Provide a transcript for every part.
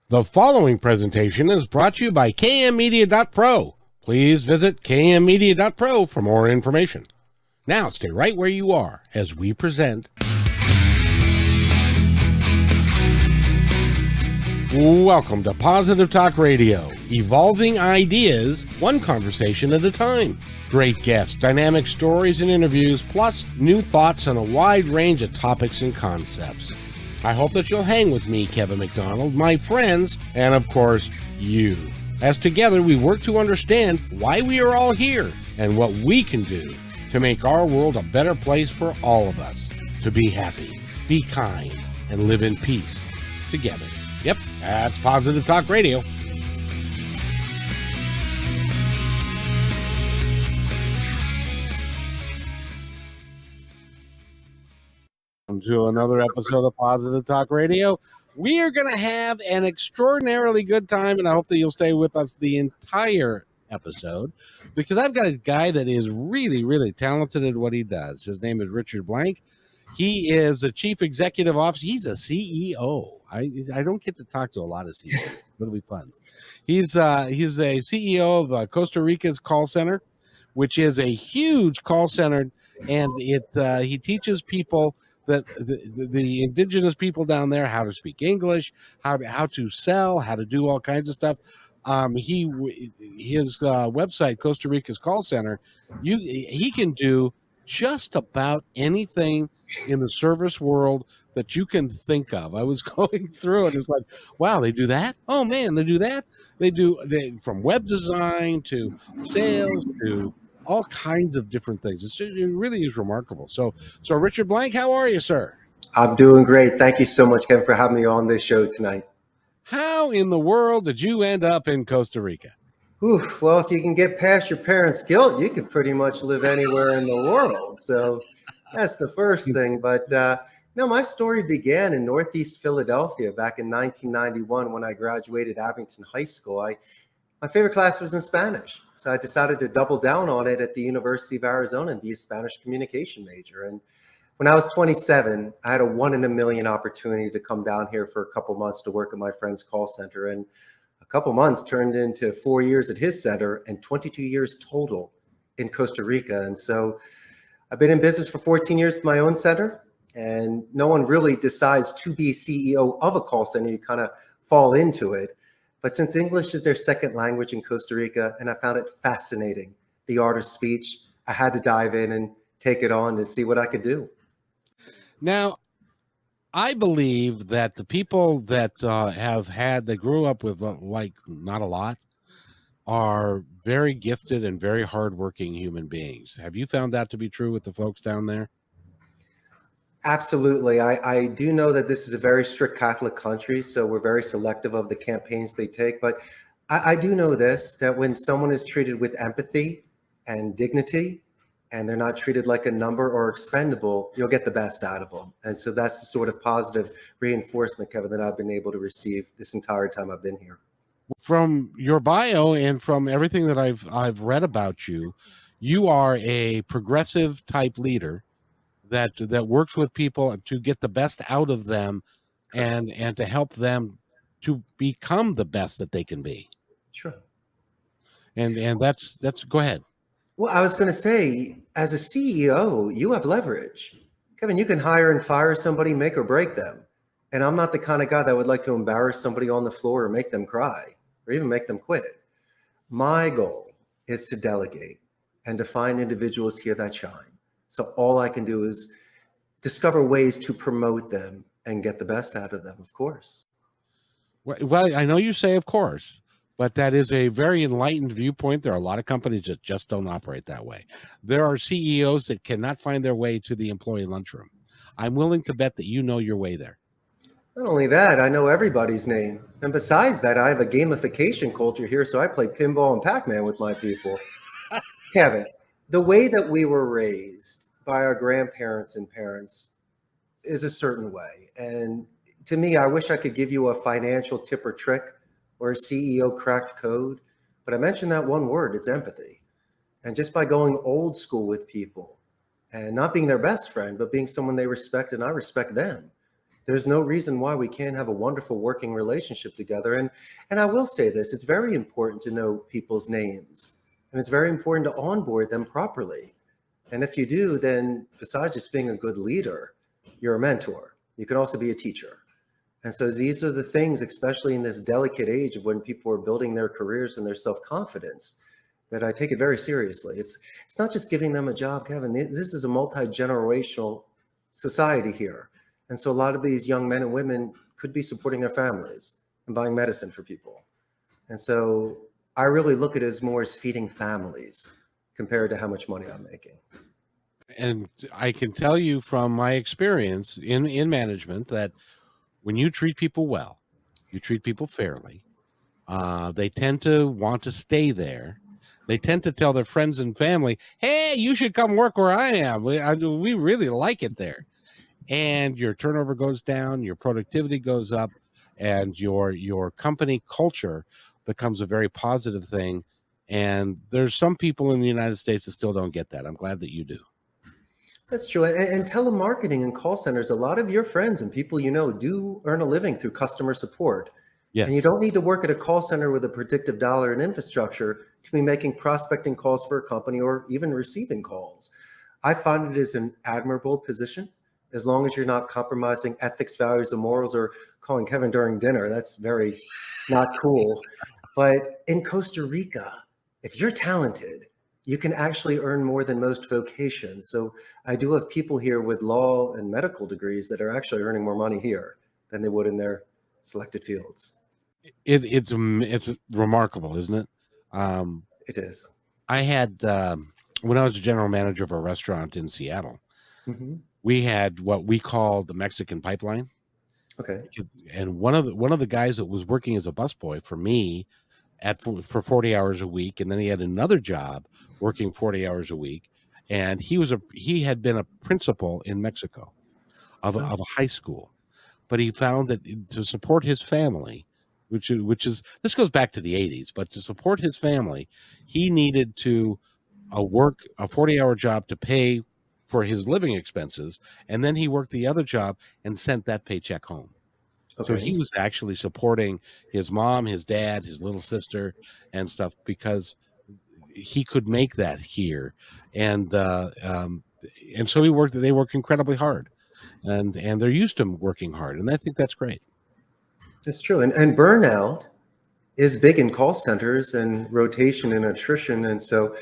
The following presentation is brought to you by kmmedia.pro. Please visit kmmedia.pro for more information. Now stay right where you are as we present. Welcome to Positive Talk Radio, evolving ideas, one conversation at a time. Great guests, dynamic stories and interviews, plus new thoughts on a wide range of topics and concepts. I hope that you'll hang with me, Kevin McDonald, my friends, and of course, you. As together we work to understand why we are all here and what we can do to make our world a better place for all of us. To be happy, be kind, and live in peace together. Yep, that's Positive Talk Radio. Welcome to another episode of Positive Talk Radio. We are going to have an extraordinarily good time, and I hope that you'll stay with us the entire episode, because I've got a guy that is really, really talented at what he does. His name is Richard Blank. He is a chief executive officer. He's a CEO. I don't get to talk to a lot of CEOs. It'll be fun. He's a CEO of Costa Rica's call center, which is a huge call center, and he teaches people that the indigenous people down there how to speak English, how to sell, how to do all kinds of stuff. His website, Costa Rica's call center, he can do just about anything in the service world that you can think of. I was going through it. It's like, wow, they do that? Oh man, they do that? They from web design to sales to all kinds of different things. It really is remarkable. So Richard Blank, how are you, sir? I'm doing great. Thank you so much, Kevin, for having me on this show tonight. How in the world did you end up in Costa Rica? Well, if you can get past your parents' guilt, you can pretty much live anywhere in the world. So that's the first thing. But no, my story began in Northeast Philadelphia back in 1991 when I graduated Abington High School. My favorite class was in Spanish. So I decided to double down on it at the University of Arizona and be a Spanish communication major. And when I was 27, I had a 1 in a million opportunity to come down here for a couple months to work at my friend's call center. And a couple months turned into 4 years at his center and 22 years total in Costa Rica. And so I've been in business for 14 years with my own center. And no one really decides to be CEO of a call center. You kind of fall into it. But since English is their second language in Costa Rica, and I found it fascinating, the art of speech, I had to dive in and take it on to see what I could do. Now, I believe that the people that that grew up with not a lot, are very gifted and very hardworking human beings. Have you found that to be true with the folks down there? Absolutely. I do know that this is a very strict Catholic country, so we're very selective of the campaigns they take. But I do know this, that when someone is treated with empathy and dignity, and they're not treated like a number or expendable, you'll get the best out of them. And so that's the sort of positive reinforcement, Kevin, that I've been able to receive this entire time I've been here. From your bio and from everything that I've read about you, you are a progressive type leader that works with people to get the best out of them and to help them to become the best that they can be. Sure. And that's go ahead. Well, I was going to say, as a CEO, you have leverage. Kevin, you can hire and fire somebody, make or break them. And I'm not the kind of guy that would like to embarrass somebody on the floor or make them cry or even make them quit. My goal is to delegate and to find individuals here that shine. So all I can do is discover ways to promote them and get the best out of them, of course. Well, I know you say of course, but that is a very enlightened viewpoint. There are a lot of companies that just don't operate that way. There are CEOs that cannot find their way to the employee lunchroom. I'm willing to bet that you know your way there. Not only that, I know everybody's name. And besides that, I have a gamification culture here, so I play pinball and Pac-Man with my people. Kevin, the way that we were raised by our grandparents and parents is a certain way. And to me, I wish I could give you a financial tip or trick or a CEO cracked code, but I mentioned that one word, it's empathy. And just by going old school with people and not being their best friend, but being someone they respect and I respect them, There's no reason why we can't have a wonderful working relationship together. And I will say this, it's very important to know people's names, and it's very important to onboard them properly. And if you do, then besides just being a good leader, you're a mentor. You can also be a teacher. And so these are the things, especially in this delicate age of when people are building their careers and their self-confidence, that I take it very seriously. It's not just giving them a job, Kevin. This is a multi-generational society here. And so a lot of these young men and women could be supporting their families and buying medicine for people. And so I really look at it as more as feeding families compared to how much money I'm making. And I can tell you from my experience in management that when you treat people well, you treat people fairly, they tend to want to stay there. They tend to tell their friends and family, hey, you should come work where I am. We really like it there. And your turnover goes down, your productivity goes up, and your company culture becomes a very positive thing. And there's some people in the United States that still don't get that. I'm glad that you do. That's true. And telemarketing and call centers, a lot of your friends and people you know do earn a living through customer support. Yes. And you don't need to work at a call center with a predictive dollar and infrastructure to be making prospecting calls for a company or even receiving calls. I find it is an admirable position as long as you're not compromising ethics, values, and morals, or calling Kevin during dinner. That's very not cool. But in Costa Rica, if you're talented, you can actually earn more than most vocations. So I do have people here with law and medical degrees that are actually earning more money here than they would in their selected fields. It's remarkable, isn't it? It is. I had when I was a general manager of a restaurant in Seattle, Mm-hmm. we had what we call the Mexican pipeline. Okay. And one of the guys that was working as a busboy for me for 40 hours a week, and then he had another job working 40 hours a week, and he had been a principal in Mexico of a high school, but he found that to support his family, which is this goes back to the 80s, but to support his family, he needed to work a 40-hour job to pay for his living expenses, and then he worked the other job and sent that paycheck home. So Okay. he was actually supporting his mom, his dad, his little sister, and stuff because he could make that here, and so they work incredibly hard, and they're used to working hard, and I think that's great. It's true. And burnout is big in call centers and rotation and attrition. And so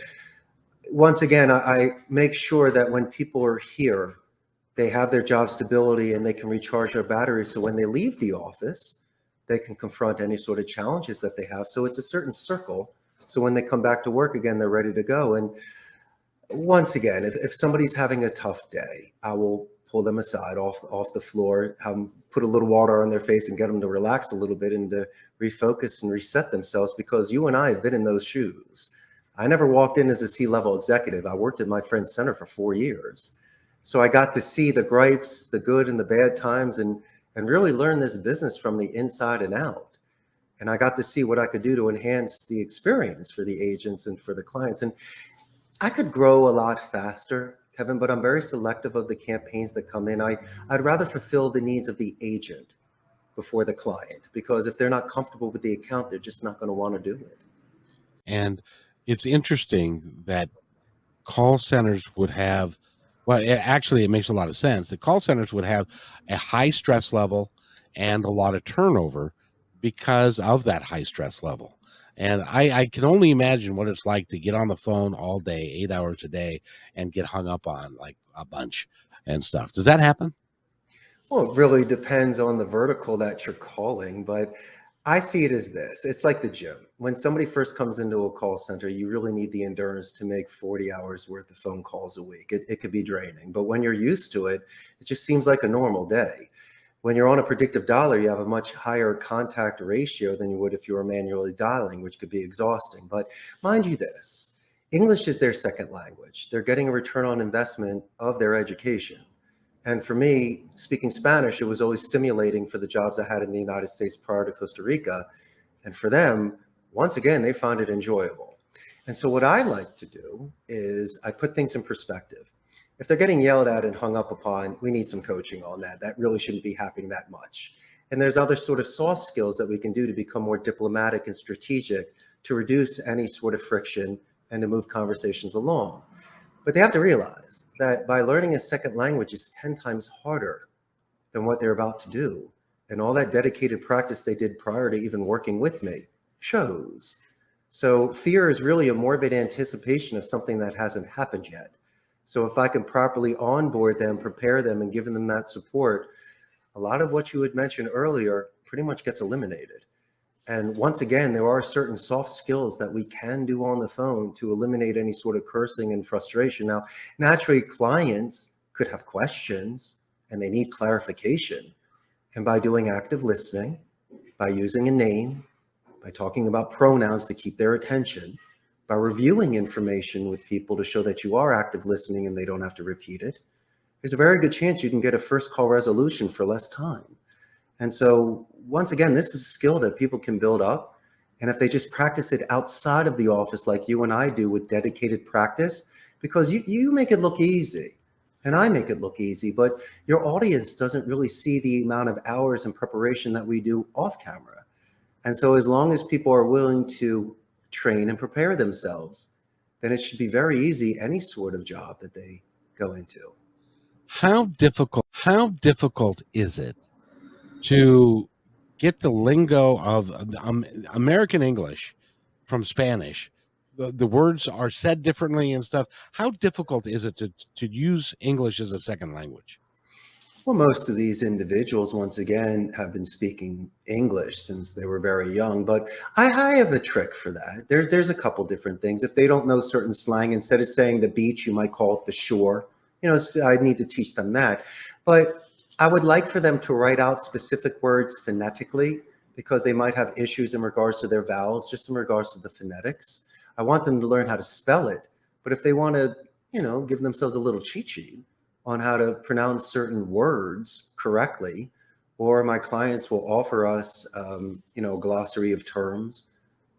once again, I make sure that when people are here, they have their job stability and they can recharge their batteries. So when they leave the office, they can confront any sort of challenges that they have. So it's a certain circle. So when they come back to work again, they're ready to go. And once again, if somebody's having a tough day, I will pull them aside off the floor, put a little water on their face and get them to relax a little bit and to refocus and reset themselves, because you and I have been in those shoes. I never walked in as a C-level executive. I worked at my friend's center for 4 years. So I got to see the gripes, the good and the bad times, and really learn this business from the inside and out. And I got to see what I could do to enhance the experience for the agents and for the clients. And I could grow a lot faster, Kevin, but I'm very selective of the campaigns that come in. I'd rather fulfill the needs of the agent before the client, because if they're not comfortable with the account, they're just not going to want to do it. And it's interesting that call centers would have, well, it makes a lot of sense. The call centers would have a high stress level and a lot of turnover because of that high stress level. And I can only imagine what it's like to get on the phone all day, 8 hours a day, and get hung up on like a bunch and stuff. Does that happen? Well, it really depends on the vertical that you're calling, but I see it as this. It's like the gym. When somebody first comes into a call center, you really need the endurance to make 40 hours worth of phone calls a week. It could be draining, but when you're used to it, it just seems like a normal day. When you're on a predictive dialer, you have a much higher contact ratio than you would if you were manually dialing, which could be exhausting. But mind you this, English is their second language. They're getting a return on investment of their education. And for me, speaking Spanish, it was always stimulating for the jobs I had in the United States prior to Costa Rica. And for them, once again, they found it enjoyable. And so what I like to do is I put things in perspective. If they're getting yelled at and hung up upon, we need some coaching on that. That really shouldn't be happening that much. And there's other sort of soft skills that we can do to become more diplomatic and strategic to reduce any sort of friction and to move conversations along. But they have to realize that by learning a second language is 10 times harder than what they're about to do. And all that dedicated practice they did prior to even working with me shows. So fear is really a morbid anticipation of something that hasn't happened yet. So if I can properly onboard them, prepare them, and give them that support, a lot of what you had mentioned earlier pretty much gets eliminated. And once again, there are certain soft skills that we can do on the phone to eliminate any sort of cursing and frustration. Now, naturally, clients could have questions and they need clarification. And by doing active listening, by using a name, by talking about pronouns to keep their attention, by reviewing information with people to show that you are active listening and they don't have to repeat it, there's a very good chance you can get a first call resolution for less time. And so once again, this is a skill that people can build up. And if they just practice it outside of the office like you and I do with dedicated practice, because you make it look easy and I make it look easy, but your audience doesn't really see the amount of hours and preparation that we do off camera. And so as long as people are willing to train and prepare themselves, then it should be very easy, any sort of job that they go into. How difficult is it to get the lingo of American English from Spanish? The words are said differently and stuff. How difficult is it to use English as a second language? Well, most of these individuals, once again, have been speaking English since they were very young, but I have a trick for that. There's a couple different things. If they don't know certain slang, instead of saying the beach, you might call it the shore. You know, so I need to teach them that. But I would like for them to write out specific words phonetically because they might have issues in regards to their vowels, just in regards to the phonetics. I want them to learn how to spell it. But if they want to, give themselves a little cheat sheet on how to pronounce certain words correctly, or my clients will offer us, a glossary of terms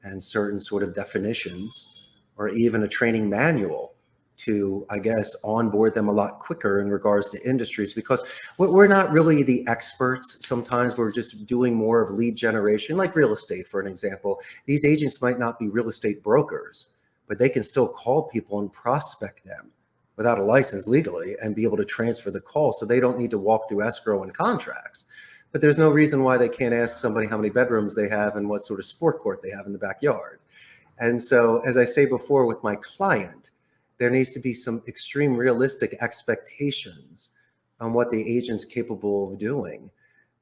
and certain sort of definitions, or even a training manual to, I guess, onboard them a lot quicker in regards to industries, because we're not really the experts. Sometimes we're just doing more of lead generation, like real estate, for an example. These agents might not be real estate brokers, but they can still call people and prospect them without a license legally and be able to transfer the call, so they don't need to walk through escrow and contracts. But there's no reason why they can't ask somebody how many bedrooms they have and what sort of sport court they have in the backyard. And so, as I say before, with my client, there needs to be some extreme realistic expectations on what the agent's capable of doing.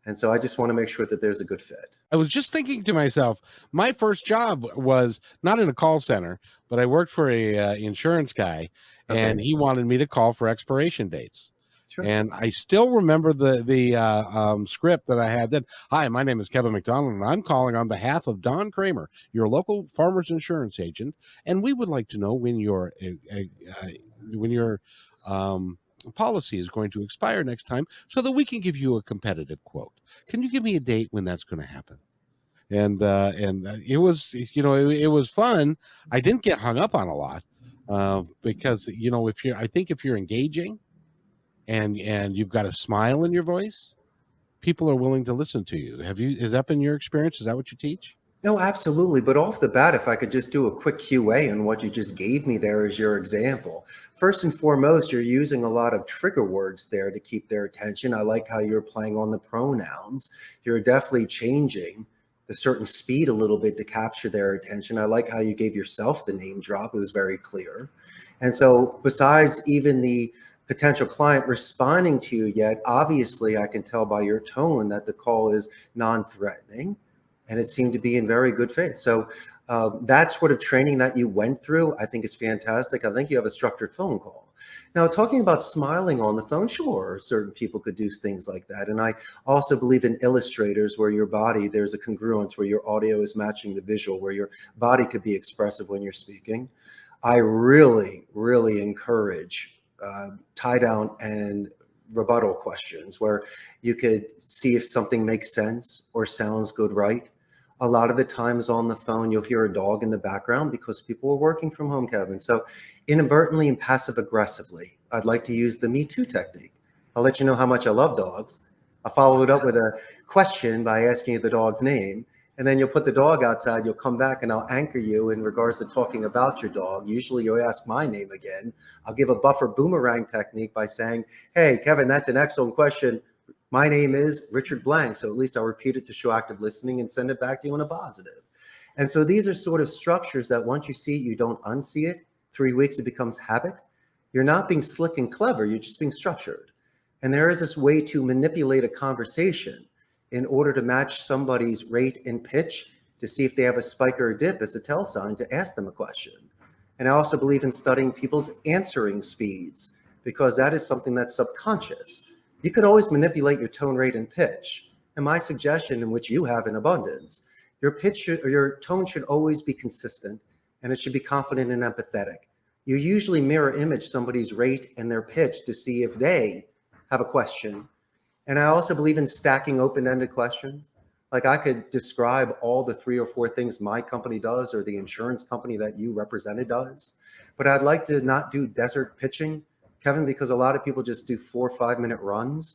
And so I just want to make sure that there's a good fit. I was just thinking to myself, my first job was not in a call center, but I worked for a insurance guy, and he wanted me to call for expiration dates. Sure. And I still remember the script that I had then. Hi, my name is Kevin McDonald, and I'm calling on behalf of Don Kramer, your local farmers insurance agent, and we would like to know when your policy is going to expire next time, so that we can give you a competitive quote. Can you give me a date when that's going to happen? And it was, it was fun. I didn't get hung up on a lot because if you're engaging and you've got a smile in your voice, people are willing to listen to you. Has that been your experience? Is that what you teach? No, absolutely. But off the bat, if I could just do a quick QA on what you just gave me there as your example. First and foremost, you're using a lot of trigger words there to keep their attention. I like how you're playing on the pronouns. You're definitely changing the certain speed a little bit to capture their attention. I like how you gave yourself the name drop. It was very clear. And so besides even the potential client responding to you yet, obviously I can tell by your tone that the call is non-threatening. And it seemed to be in very good faith. So that sort of training that you went through, I think is fantastic. I think you have a structured phone call. Now, talking about smiling on the phone, sure, certain people could do things like that. And I also believe in illustrators where your body, there's a congruence where your audio is matching the visual, where your body could be expressive when you're speaking. I really, really encourage tie down and rebuttal questions where you could see if something makes sense or sounds good, right? A lot of the times on the phone, you'll hear a dog in the background because people are working from home, Kevin. So inadvertently and passive aggressively, I'd like to use the Me Too technique. I'll let you know how much I love dogs. I'll follow it up with a question by asking you the dog's name. And then you'll put the dog outside, you'll come back and I'll anchor you in regards to talking about your dog. Usually you'll ask my name again. I'll give a buffer boomerang technique by saying, hey, Kevin, that's an excellent question. My name is Richard Blank. So at least I'll repeat it to show active listening and send it back to you in a positive. And so these are sort of structures that once you see it, you don't unsee it. 3 weeks, it becomes habit. You're not being slick and clever. You're just being structured. And there is this way to manipulate a conversation in order to match somebody's rate and pitch to see if they have a spike or a dip as a tell sign to ask them a question. And I also believe in studying people's answering speeds because that is something that's subconscious. You could always manipulate your tone, rate, and pitch. And my suggestion, in which you have in abundance, your tone should always be consistent and it should be confident and empathetic. You usually mirror image somebody's rate and their pitch to see if they have a question. And I also believe in stacking open-ended questions. Like I could describe all the 3 or 4 things my company does or the insurance company that you represented does. But I'd like to not do desert pitching, Kevin, because a lot of people just do 4 or 5 minute runs.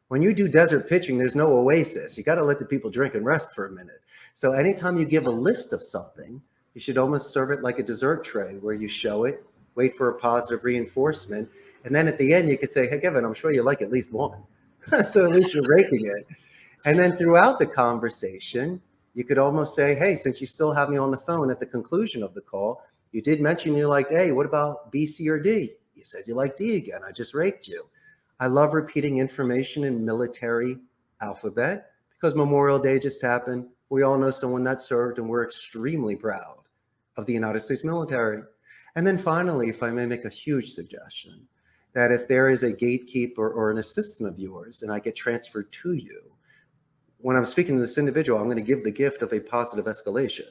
When you do desert pitching, there's no oasis. You got to let the people drink and rest for a minute. So anytime you give a list of something, you should almost serve it like a dessert tray where you show it, wait for a positive reinforcement. And then at the end, you could say, hey, Kevin, I'm sure you like at least one. So at least you're raking it. And then throughout the conversation, you could almost say, hey, since you still have me on the phone at the conclusion of the call, you did mention you liked A. What about B, C, or D? You said you like D again. I just raked you. I love repeating information in military alphabet because Memorial Day just happened. We all know someone that served, and we're extremely proud of the United States military. And then finally, if I may make a huge suggestion, that if there is a gatekeeper or an assistant of yours and I get transferred to you, when I'm speaking to this individual, I'm going to give the gift of a positive escalation.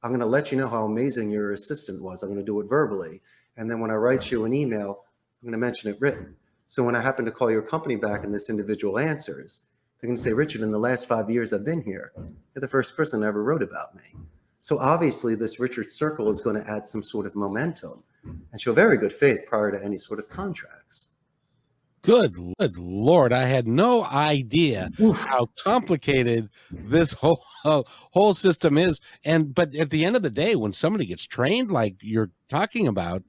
I'm going to let you know how amazing your assistant was. I'm going to do it verbally. And then when I write you an email, I'm going to mention it written. So when I happen to call your company back and this individual answers, they're going to say, Richard, in the last 5 years I've been here, you're the first person that ever wrote about me. So obviously this Richard circle is going to add some sort of momentum and show very good faith prior to any sort of contracts. Good Lord, I had no idea how complicated this whole system is. But at the end of the day, when somebody gets trained like you're talking about,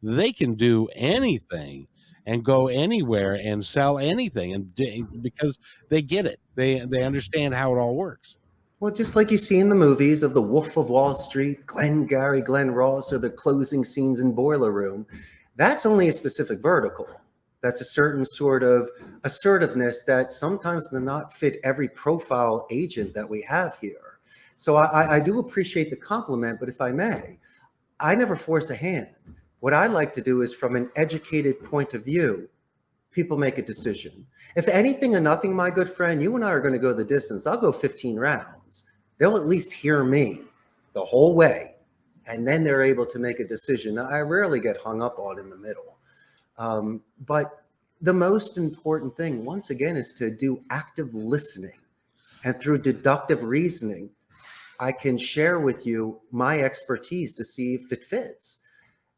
they can do anything and go anywhere and sell anything, and because they get it, they understand how it all works. Well, just like you see in the movies of The Wolf of Wall Street, Glenn Ross, or the closing scenes in Boiler Room, that's only a specific vertical. That's a certain sort of assertiveness that sometimes does not fit every profile agent that we have here. So I do appreciate the compliment, but if I may, I never force a hand. What I like to do is from an educated point of view, people make a decision. If anything and nothing, my good friend, you and I are going to go the distance. I'll go 15 rounds. They'll at least hear me the whole way, and then they're able to make a decision. Now, I rarely get hung up on in the middle. But the most important thing, once again, is to do active listening. And through deductive reasoning, I can share with you my expertise to see if it fits.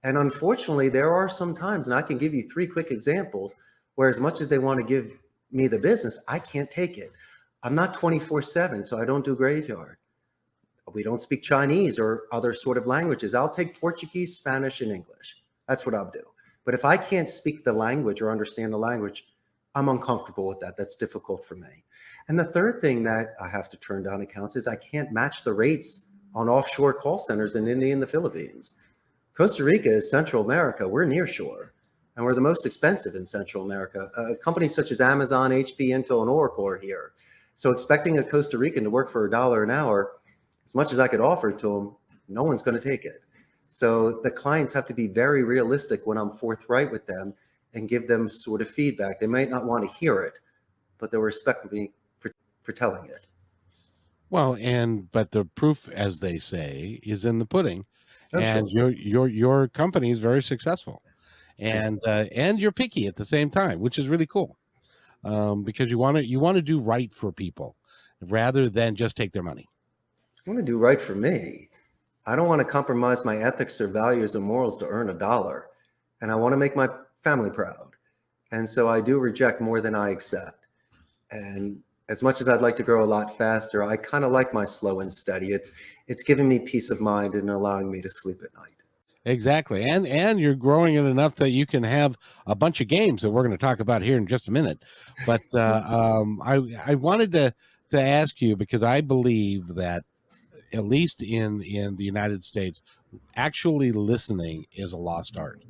And unfortunately, there are some times, and I can give you 3 quick examples, where as much as they want to give me the business, I can't take it. I'm not 24/7, so I don't do graveyard. We don't speak Chinese or other sort of languages. I'll take Portuguese, Spanish, and English. That's what I'll do. But if I can't speak the language or understand the language, I'm uncomfortable with that. That's difficult for me. And the third thing that I have to turn down accounts is I can't match the rates on offshore call centers in India and the Philippines. Costa Rica is Central America. We're near shore, and we're the most expensive in Central America. Companies such as Amazon, HP, Intel, and Oracle are here. So expecting a Costa Rican to work for $1 an hour, as much as I could offer to them, no one's going to take it. So the clients have to be very realistic when I'm forthright with them and give them sort of feedback. They might not want to hear it, but they'll respect me for telling it. Well, but the proof, as they say, is in the pudding. And sure. your company is very successful, and you're picky at the same time, which is really cool, because you want to do right for people rather than just take their money. I want to do right for me. I don't want to compromise my ethics or values or morals to earn $1. And I want to make my family proud. And so I do reject more than I accept. And as much as I'd like to grow a lot faster, I kind of like my slow and steady. It's giving me peace of mind and allowing me to sleep at night. Exactly. And you're growing it enough that you can have a bunch of games that we're going to talk about here in just a minute. But I wanted to ask you, because I believe that at least in the United States, actually listening is a lost art.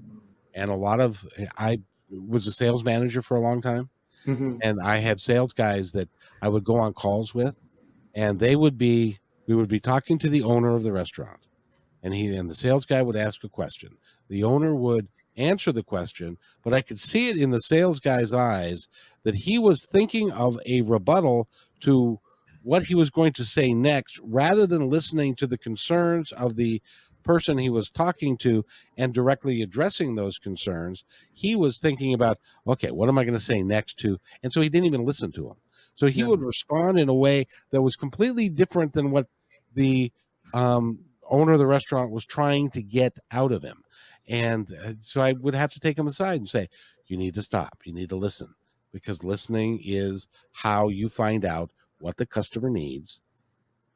And I was a sales manager for a long time, and I had sales guys that I would go on calls with, and we would be talking to the owner of the restaurant, and the sales guy would ask a question. The owner would answer the question, but I could see it in the sales guy's eyes that he was thinking of a rebuttal to what he was going to say next, rather than listening to the concerns of the person he was talking to and directly addressing those concerns. He was thinking about, okay, what am I going to say next to? And so he didn't even listen to him. So he would respond in a way that was completely different than what the owner of the restaurant was trying to get out of him. And so I would have to take him aside and say, you need to stop. You need to listen, because listening is how you find out what the customer needs,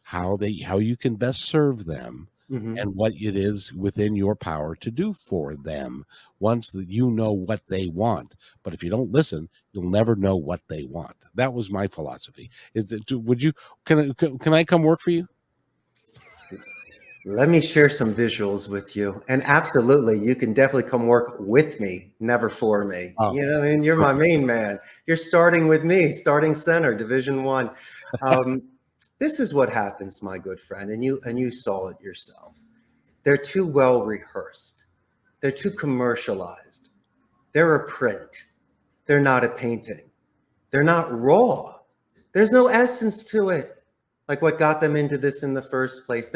how you can best serve them, and what it is within your power to do for them once that you know what they want. But if you don't listen, you'll never know what they want. That was my philosophy. Can I come work for you? Let me share some visuals with you. And absolutely, you can definitely come work with me, never for me. Oh. You know, I mean, you're my main man. You're starting with me, starting center, Division I. This is what happens, my good friend, and you saw it yourself. They're too well rehearsed. They're too commercialized. They're a print. They're not a painting. They're not raw. There's no essence to it. Like what got them into this in the first place.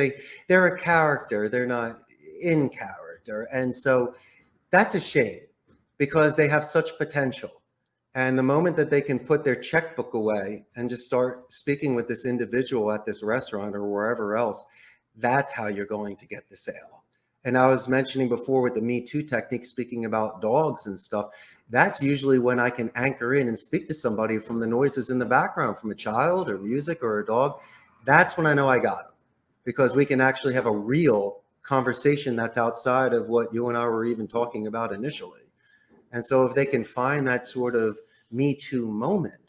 They're a character. They're not in character. And so that's a shame, because they have such potential. And the moment that they can put their checkbook away and just start speaking with this individual at this restaurant or wherever else, that's how you're going to get the sale. And I was mentioning before with the Me Too technique, speaking about dogs and stuff, that's usually when I can anchor in and speak to somebody from the noises in the background, from a child or music or a dog. That's when I know I got them, because we can actually have a real conversation that's outside of what you and I were even talking about initially. And so if they can find that sort of Me Too moment,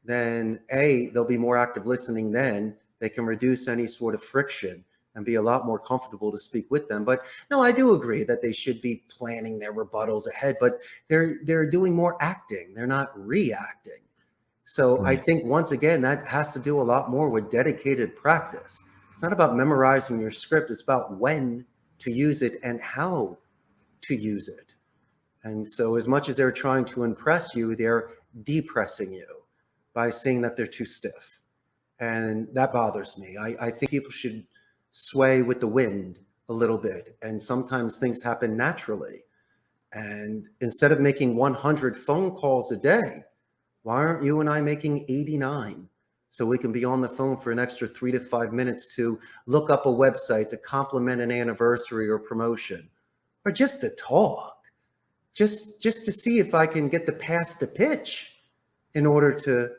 then they'll be more active listening then. They can reduce any sort of friction and be a lot more comfortable to speak with them. But no, I do agree that they should be planning their rebuttals ahead, but they're doing more acting. They're not reacting. So I think, once again, that has to do a lot more with dedicated practice. It's not about memorizing your script. It's about when to use it and how to use it. And so as much as they're trying to impress you, they're depressing you by saying that they're too stiff. And that bothers me. I think people should sway with the wind a little bit. And sometimes things happen naturally. And instead of making 100 phone calls a day, why aren't you and I making 89? So we can be on the phone for an extra 3 to 5 minutes to look up a website, to compliment an anniversary or promotion, or just to talk. Just to see if I can get the pass to pitch in order to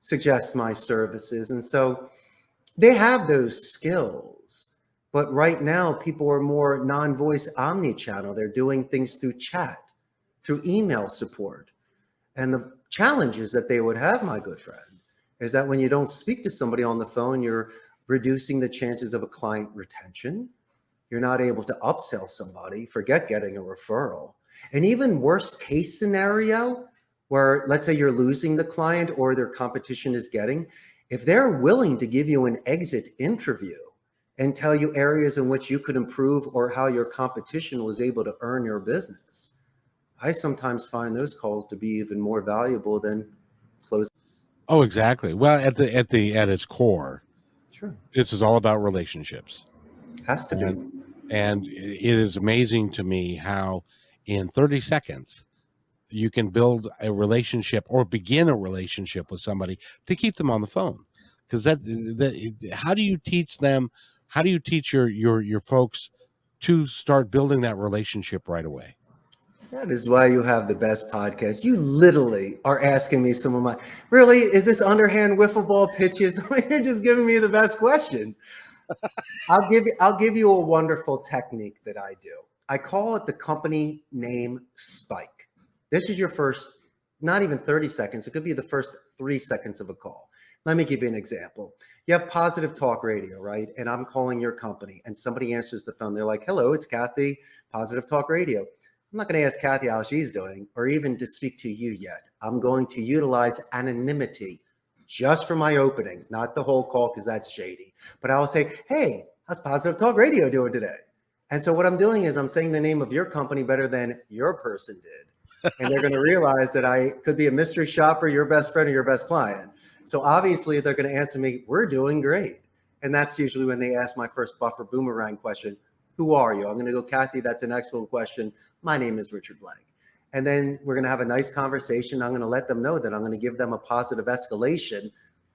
suggest my services. And so they have those skills, but right now people are more non-voice omni-channel. They're doing things through chat, through email support. And the challenges that they would have, my good friend, is that when you don't speak to somebody on the phone, you're reducing the chances of a client retention. You're not able to upsell somebody, forget getting a referral. And even worst case scenario, where let's say you're losing the client or their competition is getting, if they're willing to give you an exit interview and tell you areas in which you could improve or how your competition was able to earn your business, I sometimes find those calls to be even more valuable than closing. Oh, exactly. Well, at its core, Sure. this is all about relationships. Has to be. And it is amazing to me how in 30 seconds you can build a relationship or begin a relationship with somebody to keep them on the phone. Because how do you teach them? How do you teach your folks to start building that relationship right away? That is why you have the best podcast. You literally are asking me some of my, really, is this underhand wiffle ball pitches? You're just giving me the best questions. I'll give you a wonderful technique that I do. I call it the company name spike. This is your first, not even 30 seconds. It could be the first 3 seconds of a call. Let me give you an example. You have Positive Talk Radio, right? And I'm calling your company and somebody answers the phone. They're like, hello, it's Kathy, Positive Talk Radio. I'm not going to ask Kathy how she's doing or even to speak to you yet. I'm going to utilize anonymity just for my opening, not the whole call because that's shady. But I'll say, hey, how's Positive Talk Radio doing today? And so what I'm doing is I'm saying the name of your company better than your person did. And they're going to realize that I could be a mystery shopper, your best friend, or your best client. So obviously they're going to answer me, we're doing great. And that's usually when they ask my first buffer boomerang question, who are you? I'm going to go, Kathy, that's an excellent question. My name is Richard Blank. And then we're going to have a nice conversation. I'm going to let them know that I'm going to give them a positive escalation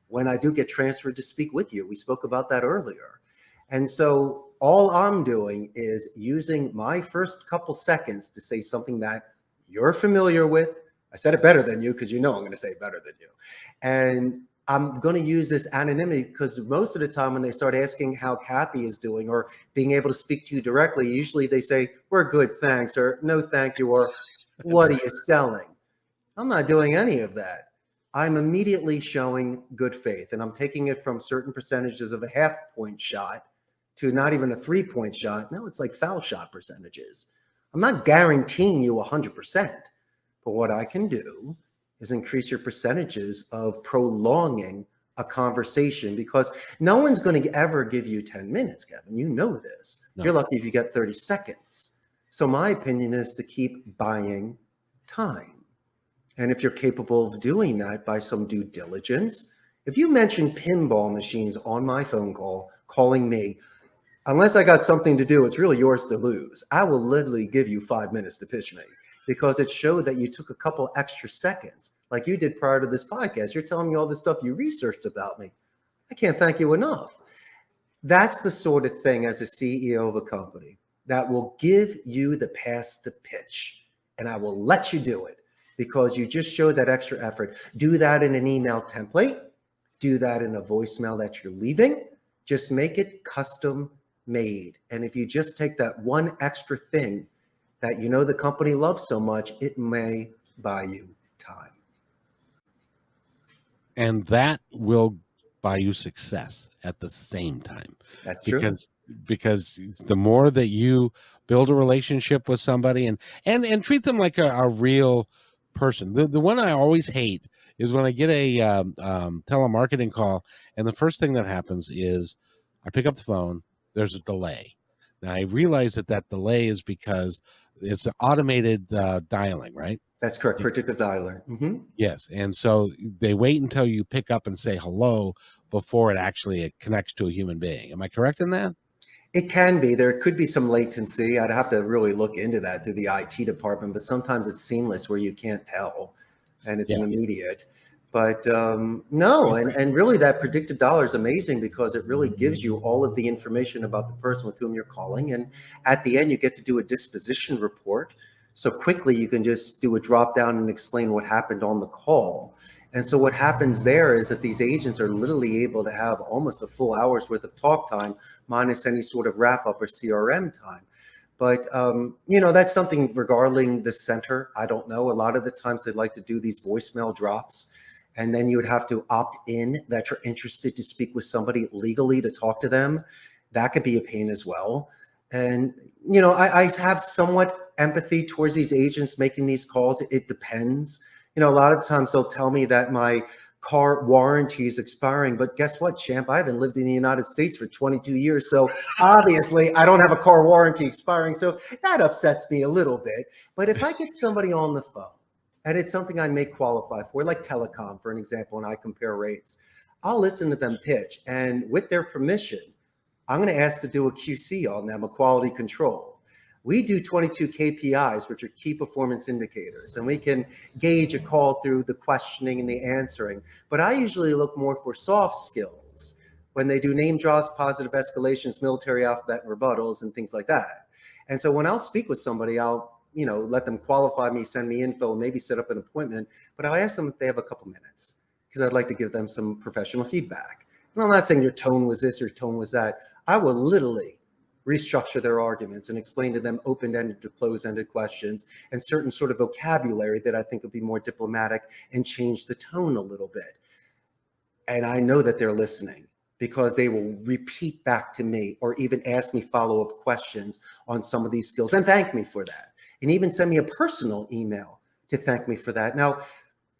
when I do get transferred to speak with you. We spoke about that earlier. And so all I'm doing is using my first couple seconds to say something that you're familiar with. I said it better than you because you know I'm going to say it better than you. And I'm going to use this anonymity because most of the time when they start asking how Kathy is doing or being able to speak to you directly, usually they say, we're good, thanks, or no, thank you, or what are you selling? I'm not doing any of that. I'm immediately showing good faith, and I'm taking it from certain percentages of a half-point shot to not even a 3-point shot. No, it's like foul shot percentages. I'm not guaranteeing you 100%, but what I can do is increase your percentages of prolonging a conversation because no one's going to ever give you 10 minutes, Kevin. You know this. No. You're lucky if you get 30 seconds. So my opinion is to keep buying time. And if you're capable of doing that by some due diligence, if you mention pinball machines on my phone call, calling me, unless I got something to do, it's really yours to lose. I will literally give you 5 minutes to pitch me because it showed that you took a couple extra seconds like you did prior to this podcast. You're telling me all the stuff you researched about me. I can't thank you enough. That's the sort of thing as a CEO of a company that will give you the pass to pitch. And I will let you do it because you just showed that extra effort. Do that in an email template. Do that in a voicemail that you're leaving. Just make it custom made. And if you just take that one extra thing that you know the company loves so much, it may buy you time. And that will buy you success at the same time. That's true. Because the more that you build a relationship with somebody and treat them like a real person. The one I always hate is when I get a telemarketing call and the first thing that happens is I pick up the phone, there's a delay. Now I realize that delay is because it's an automated dialing, right? That's correct. Predictive dialer. Mm-hmm. Yes. And so they wait until you pick up and say hello before it connects to a human being. Am I correct in that? It can be. There could be some latency. I'd have to really look into that through the IT department, but sometimes it's seamless where you can't tell and it's an immediate. But no, and really that predictive dialer is amazing because it really gives you all of the information about the person with whom you're calling. And at the end, you get to do a disposition report. So quickly, you can just do a drop down and explain what happened on the call. And so what happens there is that these agents are literally able to have almost a full hour's worth of talk time minus any sort of wrap up or CRM time. But, that's something regarding the center. I don't know. A lot of the times they'd like to do these voicemail drops. And then you would have to opt in that you're interested to speak with somebody legally to talk to them. That could be a pain as well. And, I have somewhat empathy towards these agents making these calls. It depends. A lot of times they'll tell me that my car warranty is expiring, but guess what, champ? I haven't lived in the United States for 22 years. So obviously I don't have a car warranty expiring. So that upsets me a little bit. But if I get somebody on the phone and it's something I may qualify for, like telecom, for an example, and I compare rates, I'll listen to them pitch. And with their permission, I'm going to ask to do a QC on them, a quality control. We do 22 KPIs, which are key performance indicators, and we can gauge a call through the questioning and the answering. But I usually look more for soft skills when they do name draws, positive escalations, military alphabet and rebuttals, and things like that. And so when I'll speak with somebody, I'll let them qualify me, send me info, and maybe set up an appointment. But I'll ask them if they have a couple minutes because I'd like to give them some professional feedback. And I'm not saying your tone was this, your tone was that. I will literally restructure their arguments and explain to them open-ended to closed-ended questions and certain sort of vocabulary that I think would be more diplomatic and change the tone a little bit. And I know that they're listening because they will repeat back to me or even ask me follow-up questions on some of these skills and thank me for that. And even send me a personal email to thank me for that. Now,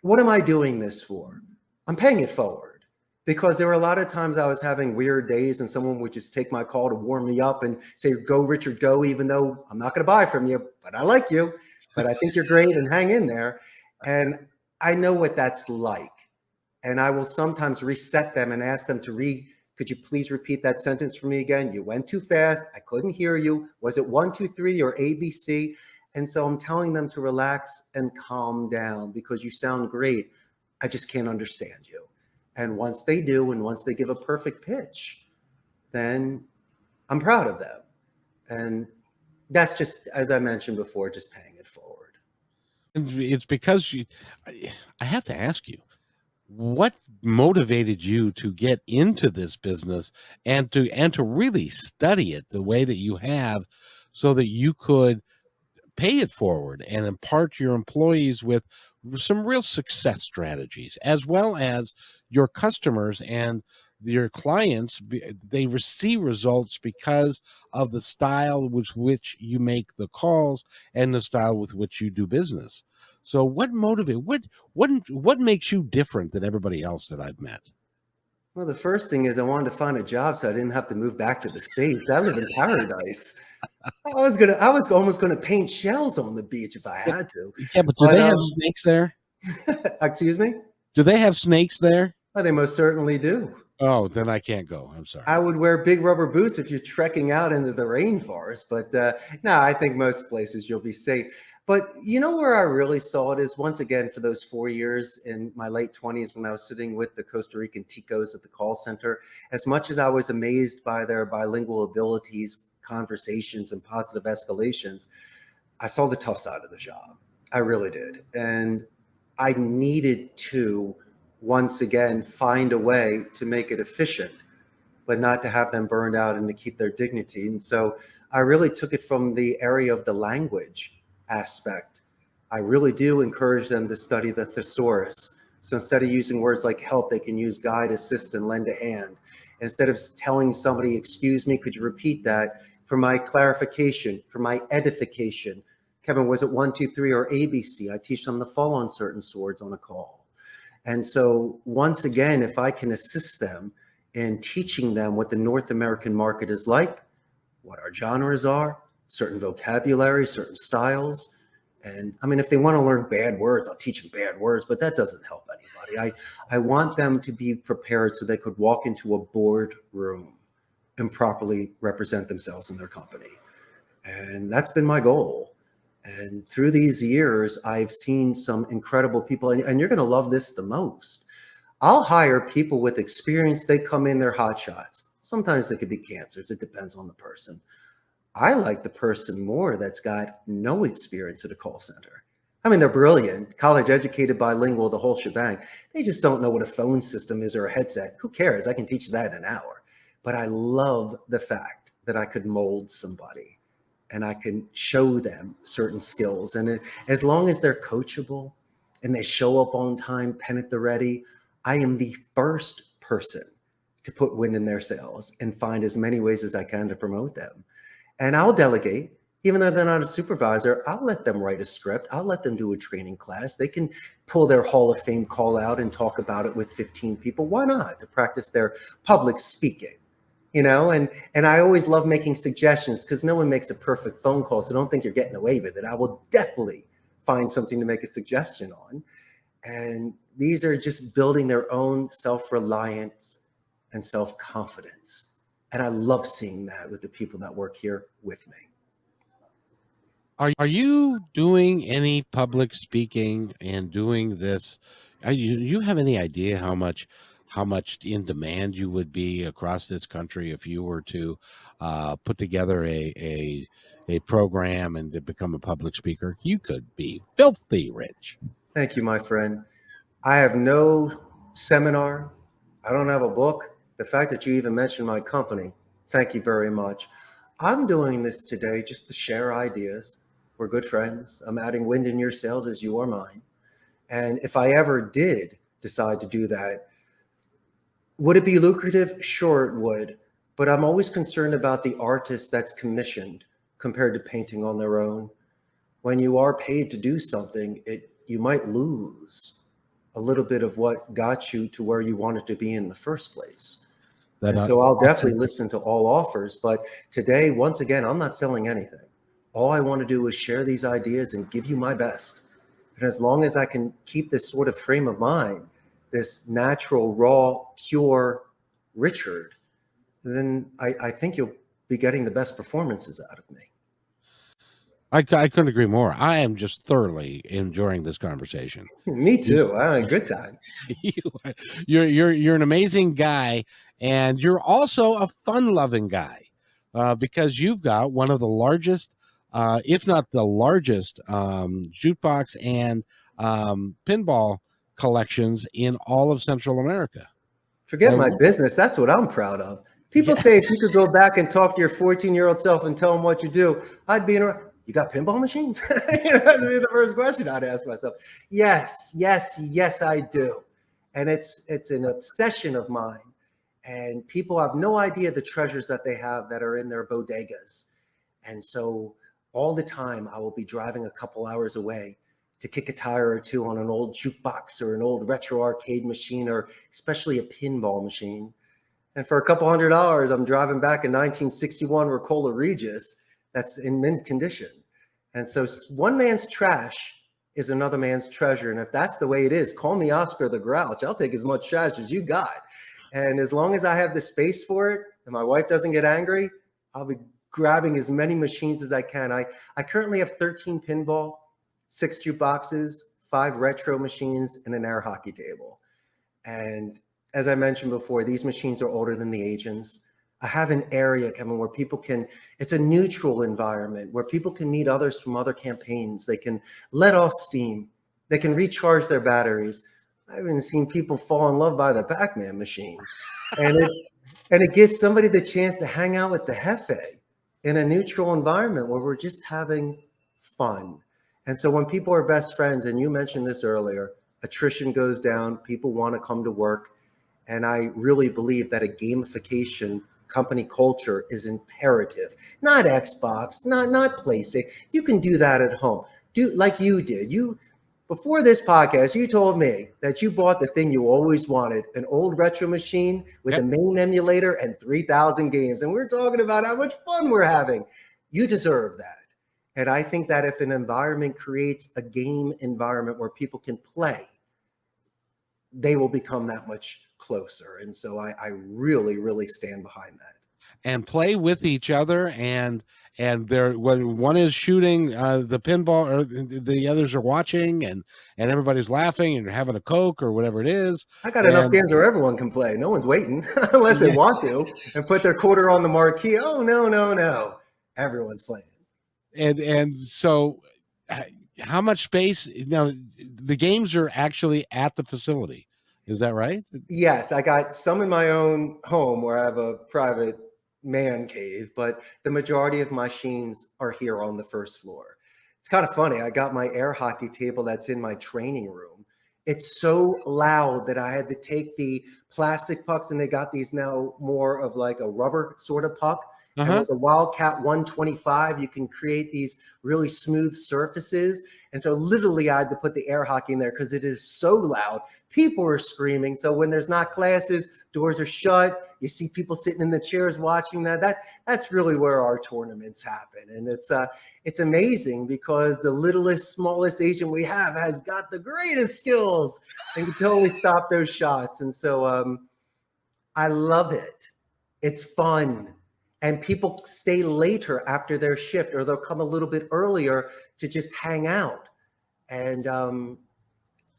what am I doing this for? I'm paying it forward because there were a lot of times I was having weird days and someone would just take my call to warm me up and say, go, Richard, go, even though I'm not going to buy from you, but I like you, but I think you're great and hang in there. And I know what that's like. And I will sometimes reset them and ask them to could you please repeat that sentence for me again? You went too fast. I couldn't hear you. Was it 1, 2, 3 or ABC? And so I'm telling them to relax and calm down because you sound great. I just can't understand you. And once they do, and once they give a perfect pitch, then I'm proud of them. And that's just, as I mentioned before, just paying it forward. It's because I have to ask you, what motivated you to get into this business and to really study it the way that you have so that you could pay it forward and impart your employees with some real success strategies, as well as your customers and your clients, they receive results because of the style with which you make the calls and the style with which you do business. So what makes you different than everybody else that I've met? Well, the first thing is I wanted to find a job so I didn't have to move back to the States. I live in paradise. I was almost gonna paint shells on the beach if I had to. Yeah, but do they have snakes there? Excuse me? Do they have snakes there? Oh, they most certainly do. Oh, then I can't go. I'm sorry. I would wear big rubber boots if you're trekking out into the rainforest, but no, I think most places you'll be safe. But you know where I really saw it is, once again, for those 4 years in my late 20s when I was sitting with the Costa Rican ticos at the call center, as much as I was amazed by their bilingual abilities, conversations, and positive escalations, I saw the tough side of the job. I really did. And I needed to, once again, find a way to make it efficient, but not to have them burned out and to keep their dignity. And so I really took it from the area of the language aspect. I really do encourage them to study the thesaurus. So instead of using words like help, they can use guide, assist, and lend a hand. Instead of telling somebody, excuse me, could you repeat that? For my clarification, for my edification. Kevin, was it 1, 2, 3 or ABC? I teach them to fall on certain swords on a call. And so once again, if I can assist them in teaching them what the North American market is like, what our genres are, certain vocabulary, certain styles. And I mean, if they want to learn bad words, I'll teach them bad words, but that doesn't help anybody. I want them to be prepared so they could walk into a boardroom and properly represent themselves in their company. And that's been my goal. And through these years, I've seen some incredible people, and you're going to love this the most. I'll hire people with experience. They come in, they're hot shots. Sometimes they could be cancers. It depends on the person. I like the person more that's got no experience at a call center. I mean, they're brilliant, college educated, bilingual, the whole shebang. They just don't know what a phone system is or a headset. Who cares? I can teach that in an hour. But I love the fact that I could mold somebody and I can show them certain skills. And as long as they're coachable and they show up on time, pen at the ready, I am the first person to put wind in their sails and find as many ways as I can to promote them. And I'll delegate, even though they're not a supervisor. I'll let them write a script. I'll let them do a training class. They can pull their Hall of Fame call out and talk about it with 15 people. Why not? To practice their public speaking, you know? And I always love making suggestions because no one makes a perfect phone call. So don't think you're getting away with it. I will definitely find something to make a suggestion on. And these are just building their own self-reliance and self-confidence. And I love seeing that with the people that work here with me. Are you doing any public speaking and doing this? You have any idea how much in demand you would be across this country if you were to put together a a program and to become a public speaker, you could be filthy rich. Thank you, my friend. I have no seminar. I don't have a book. The fact that you even mentioned my company, thank you very much. I'm doing this today just to share ideas. We're good friends. I'm adding wind in your sails as you are mine. And if I ever did decide to do that, would it be lucrative? Sure, it would. But I'm always concerned about the artist that's commissioned compared to painting on their own. When you are paid to do something, you might lose a little bit of what got you to where you wanted to be in the first place. And so I'll definitely listen to all offers. But today, once again, I'm not selling anything. All I want to do is share these ideas and give you my best. And as long as I can keep this sort of frame of mind, this natural, raw, pure Richard, then I think you'll be getting the best performances out of me. I couldn't agree more. I am just thoroughly enjoying this conversation. Me too. I had a good time. You're an amazing guy, and you're also a fun-loving guy, because you've got one of the largest, if not the largest, jukebox and pinball collections in all of Central America. Forget my business. That's what I'm proud of. People say if you could go back and talk to your 14-year-old self and tell him what you do, I'd be in. You got pinball machines? That'd be the first question I'd ask myself. Yes, I do. And it's an obsession of mine. And people have no idea the treasures that they have that are in their bodegas. And so all the time I will be driving a couple hours away to kick a tire or two on an old jukebox or an old retro arcade machine, or especially a pinball machine. And for a couple $100, I'm driving back a 1961 Ricola Regis that's in mint condition. And so one man's trash is another man's treasure. And if that's the way it is, call me Oscar the Grouch. I'll take as much trash as you got. And as long as I have the space for it and my wife doesn't get angry, I'll be grabbing as many machines as I can. I currently have 13 pinball, 6 jukeboxes, 5 retro machines, and an air hockey table. And as I mentioned before, these machines are older than the agents. I have an area, Kevin, where people can, it's a neutral environment where people can meet others from other campaigns. They can let off steam. They can recharge their batteries. I haven't seen people fall in love by the Pac-Man machine. And it gives somebody the chance to hang out with the Jefe in a neutral environment where we're just having fun. And so when people are best friends, and you mentioned this earlier, attrition goes down, people want to come to work. And I really believe that a gamification company culture is imperative. Not Xbox, not PlayStation. You can do that at home. Do like you did. Before this podcast, you told me that you bought the thing you always wanted, an old retro machine with a main emulator and 3,000 games. And we're talking about how much fun we're having. You deserve that. And I think that if an environment creates a game environment where people can play, they will become that much closer. And so I really, really stand behind that. And play with each other, and they're, when one is shooting the pinball, or the others are watching, and everybody's laughing and having a Coke or whatever it is. I got enough games where everyone can play. No one's waiting unless they want to and put their quarter on the marquee. Oh, no. Everyone's playing. And so how much space? Now, the games are actually at the facility. Is that right? Yes, I got some in my own home where I have a private man cave, but the majority of my machines are here on the first floor. It's kind of funny. I got my air hockey table that's in my training room. It's so loud that I had to take the plastic pucks, and they got these now more of like a rubber sort of puck. And with the Wildcat 125, you can create these really smooth surfaces. And so literally I had to put the air hockey in there because it is so loud. People are screaming. So when there's not classes, doors are shut. You see people sitting in the chairs watching that. That's really where our tournaments happen. And it's amazing because the littlest, smallest agent we have has got the greatest skills and can totally stop those shots. And so I love it. It's fun. And people stay later after their shift, or they'll come a little bit earlier to just hang out. And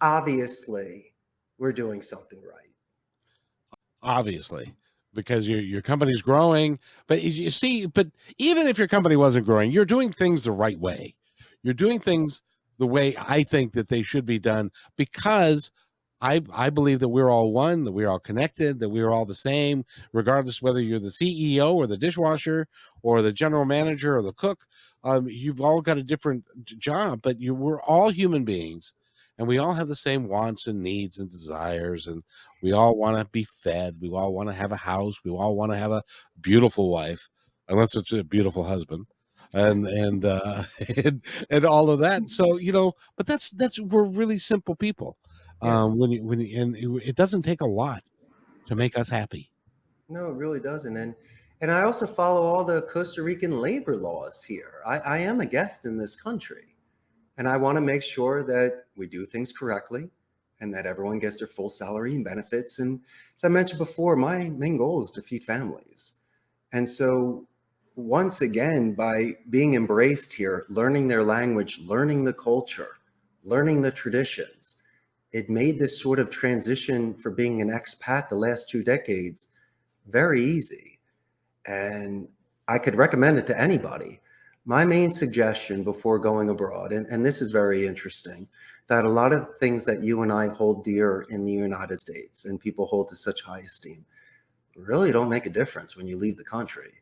obviously, we're doing something right. Obviously. because your company's growing. But you see, but even if your company wasn't growing, you're doing things the right way. You're doing things the way I think that they should be done, because I believe that we're all one, that we're all connected, that we're all the same, regardless whether you're the CEO or the dishwasher or the general manager or the cook. You've all got a different job, but we're all human beings, and we all have the same wants and needs and desires, and we all want to be fed. We all want to have a house. We all want to have a beautiful wife, unless it's a beautiful husband, and and all of that. So but that's we're really simple people. Yes. And it doesn't take a lot to make us happy. No, it really doesn't. And I also follow all the Costa Rican labor laws here. I am a guest in this country, and I want to make sure that we do things correctly and that everyone gets their full salary and benefits. And as I mentioned before, my main goal is to feed families. And so once again, by being embraced here, learning their language, learning the culture, learning the traditions, it made this sort of transition for being an expat the last 2 decades very easy. And I could recommend it to anybody. My main suggestion before going abroad, and this is very interesting, that a lot of things that you and I hold dear in the United States and people hold to such high esteem really don't make a difference when you leave the country.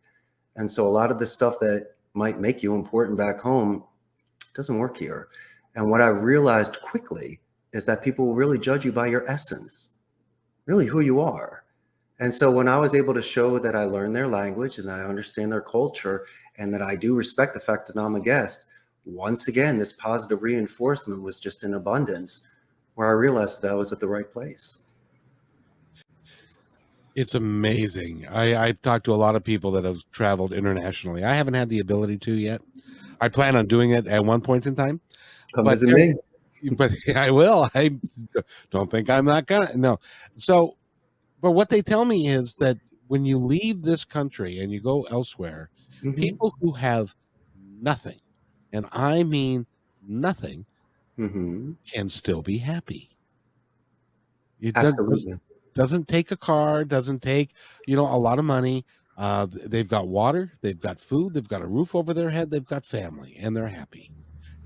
And so a lot of the stuff that might make you important back home doesn't work here. And what I realized quickly is that people will really judge you by your essence, really who you are. And so when I was able to show that I learned their language and that I understand their culture and that I do respect the fact that I'm a guest, once again, this positive reinforcement was just in abundance, where I realized that I was at the right place. It's amazing. I've talked to a lot of people that have traveled internationally. I haven't had the ability to yet. I plan on doing it at one point in time. Come visit me. But I will. I don't think I'm not gonna. No. So, but what they tell me is that when you leave this country and you go elsewhere, people who have nothing, and I mean nothing, can still be happy. It doesn't take a car, doesn't take, a lot of money. They've got water, they've got food, they've got a roof over their head, they've got family, and they're happy.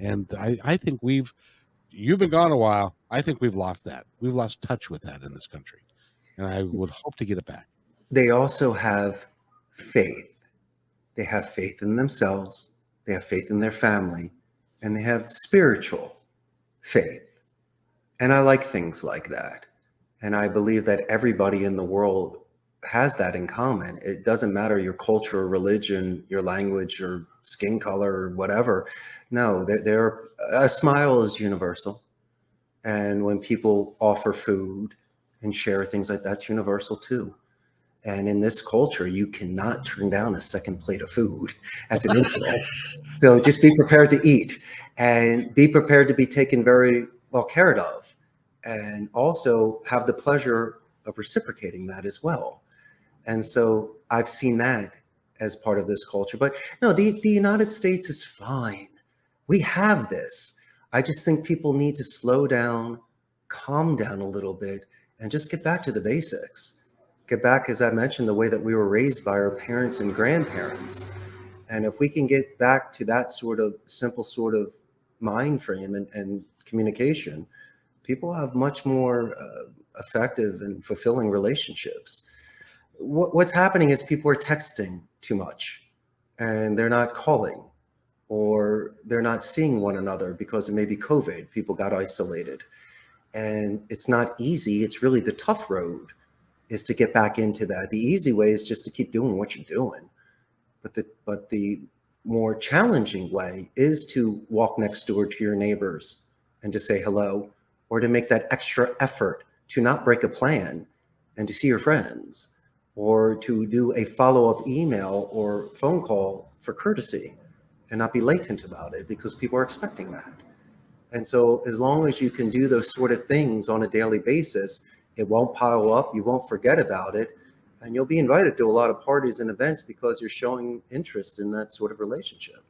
And I think you've been gone a while. I think we've lost that. We've lost touch with that in this country. And I would hope to get it back. They also have faith. They have faith in themselves. They have faith in their family, and they have spiritual faith. And I like things like that. And I believe that everybody in the world has that in common. It doesn't matter your culture or religion, your language or skin color or whatever. No, a smile is universal. And when people offer food and share things like that's universal too. And in this culture, you cannot turn down a second plate of food. That's an insult. So just be prepared to eat and be prepared to be taken very well cared of. And also have the pleasure of reciprocating that as well. And so I've seen that as part of this culture. But no, the United States is fine. We have this. I just think people need to slow down, calm down a little bit, and just get back to the basics. Get back, as I mentioned, the way that we were raised by our parents and grandparents. And if we can get back to that sort of simple sort of mind frame and communication, people have much more effective and fulfilling relationships. What's happening is people are texting too much and they're not calling, or they're not seeing one another because it may be COVID. People got isolated, and it's not easy. It's really the tough road is to get back into that. The easy way is just to keep doing what you're doing. But the more challenging way is to walk next door to your neighbors and to say hello, or to make that extra effort to not break a plan and to see your friends, or to do a follow-up email or phone call for courtesy and not be latent about it because people are expecting that. And so as long as you can do those sort of things on a daily basis, it won't pile up, you won't forget about it, and you'll be invited to a lot of parties and events because you're showing interest in that sort of relationship.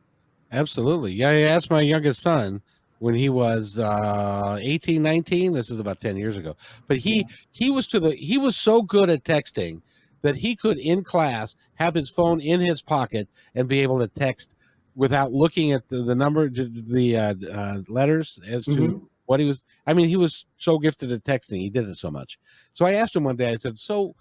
Absolutely. Yeah, I asked my youngest son when he was 18, 19. This is about 10 years ago. But he was so good at texting that he could in class have his phone in his pocket and be able to text without looking at the number, the letters as to what he was. I mean, he was so gifted at texting. He did it so much. So I asked him one day, I said, so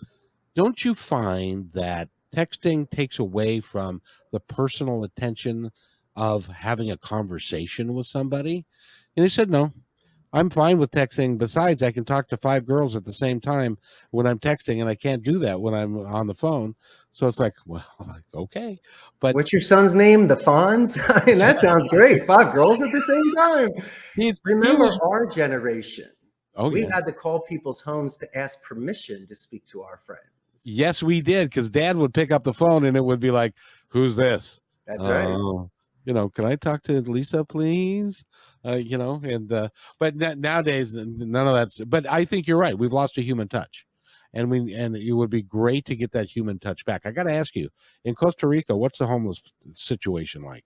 don't you find that texting takes away from the personal attention of having a conversation with somebody? And he said, no, I'm fine with texting. Besides, I can talk to 5 girls at the same time when I'm texting, and I can't do that when I'm on the phone. So it's like, well, okay. But what's your son's name? The Fonz? I mean, that sounds great. 5 girls at the same time. Remember our generation. We had to call people's homes to ask permission to speak to our friends. Yes, we did, because Dad would pick up the phone and it would be like, who's this? That's right. Can I talk to Lisa, please? But nowadays, none of that's, but I think you're right. We've lost a human touch, and it would be great to get that human touch back. I got to ask you, in Costa Rica, what's the homeless situation like?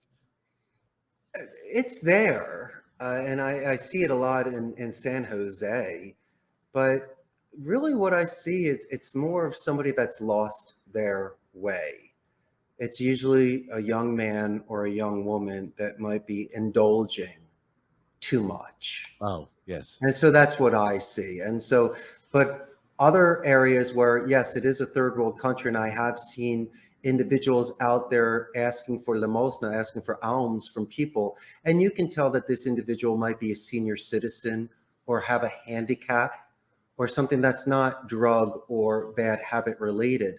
It's there, and I see it a lot in San Jose, but really what I see is it's more of somebody that's lost their way. It's usually a young man or a young woman that might be indulging too much. Oh, yes. And so that's what I see. And so, but other areas where, yes, it is a third world country, and I have seen individuals out there asking for limosna, asking for alms from people. And you can tell that this individual might be a senior citizen or have a handicap or something that's not drug or bad habit related.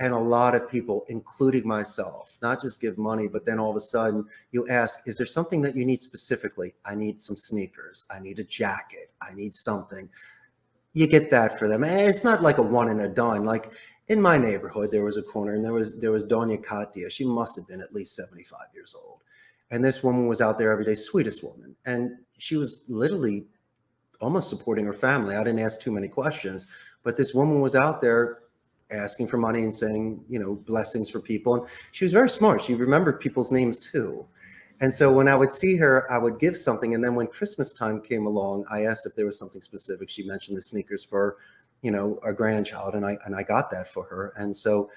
And a lot of people, including myself, not just give money, but then all of a sudden you ask, is there something that you need specifically? I need some sneakers. I need a jacket. I need something. You get that for them. And it's not like a one and a done. Like in my neighborhood, there was a corner, and there was Doña Katia. She must have been at least 75 years old. And this woman was out there every day, sweetest woman. And she was literally almost supporting her family. I didn't ask too many questions, but this woman was out there asking for money and saying, blessings for people. And she was very smart. She remembered people's names too. And so when I would see her, I would give something. And then when Christmas time came along, I asked if there was something specific. She mentioned the sneakers for, our grandchild. And I got that for her. And so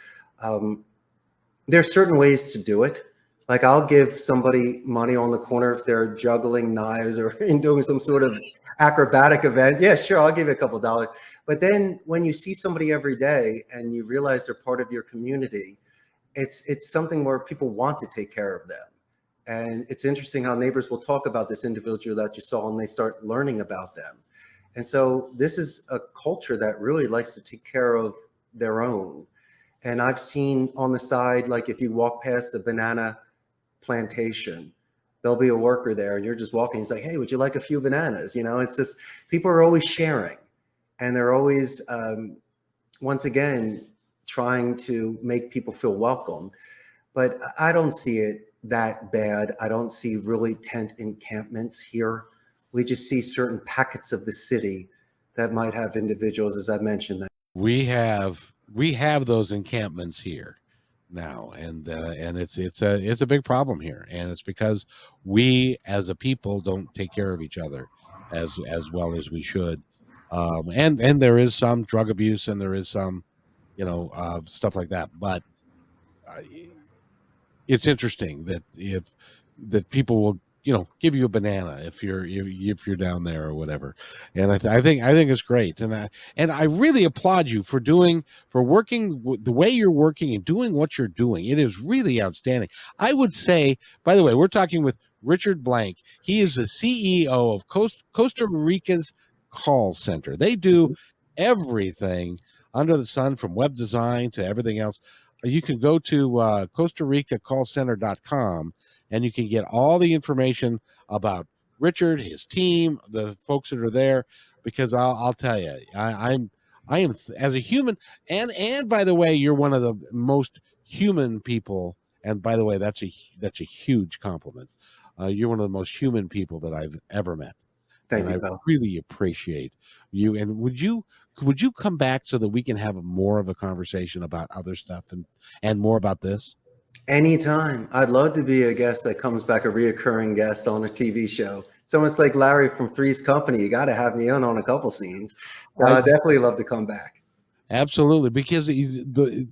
there's certain ways to do it. Like I'll give somebody money on the corner if they're juggling knives or doing some sort of acrobatic event. Yeah, sure, I'll give you a couple of dollars. But then when you see somebody every day and you realize they're part of your community, it's something where people want to take care of them. And it's interesting how neighbors will talk about this individual that you saw and they start learning about them. And so this is a culture that really likes to take care of their own. And I've seen on the side, like if you walk past the banana plantation, there'll be a worker there and you're just walking. He's like, hey, would you like a few bananas? It's just, people are always sharing, and they're always, once again, trying to make people feel welcome. But I don't see it that bad. I don't see really tent encampments here. We just see certain pockets of the city that might have individuals, as I mentioned. That we have those encampments here now, and it's a big problem here, and it's because we as a people don't take care of each other as well as we should, and there is some drug abuse, and there is some stuff like that, but it's interesting that people will give you a banana if you're down there or whatever. And I think it's great. And I really applaud you for working the way you're working and doing what you're doing. It is really outstanding. I would say, by the way, we're talking with Richard Blank. He is the CEO of Costa Rica's call center. They do everything under the sun, from web design to everything else. You can go to Costa Rica callcenter.com, and you can get all the information about Richard, his team, the folks that are there, because I'll tell you, I am as a human, and by the way, you're one of the most human people, and by the way, that's a huge compliment. You're one of the most human people that I've ever met. Thank you, I Bill. really appreciate you. And would you come back so that we can have more of a conversation about other stuff and more about this? Anytime. I'd love to be a guest that comes back, a reoccurring guest on a TV show. It's almost like Larry from Three's Company. You got to have me on a couple scenes. So I'd definitely love to come back. Absolutely, because the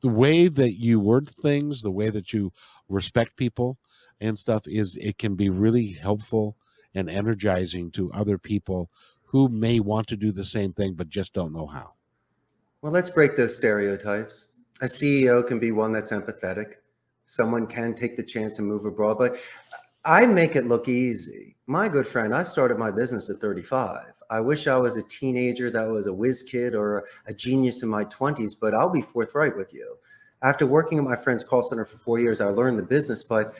way that you word things, the way that you respect people and stuff is it can be really helpful and energizing to other people who may want to do the same thing but just don't know how. Well, let's break those stereotypes. A CEO can be one that's empathetic. Someone can take the chance and move abroad, but I make it look easy. My good friend, I started my business at 35. I wish I was a teenager that was a whiz kid or a genius in my 20s, but I'll be forthright with you. After working at my friend's call center for 4 years, I learned the business, but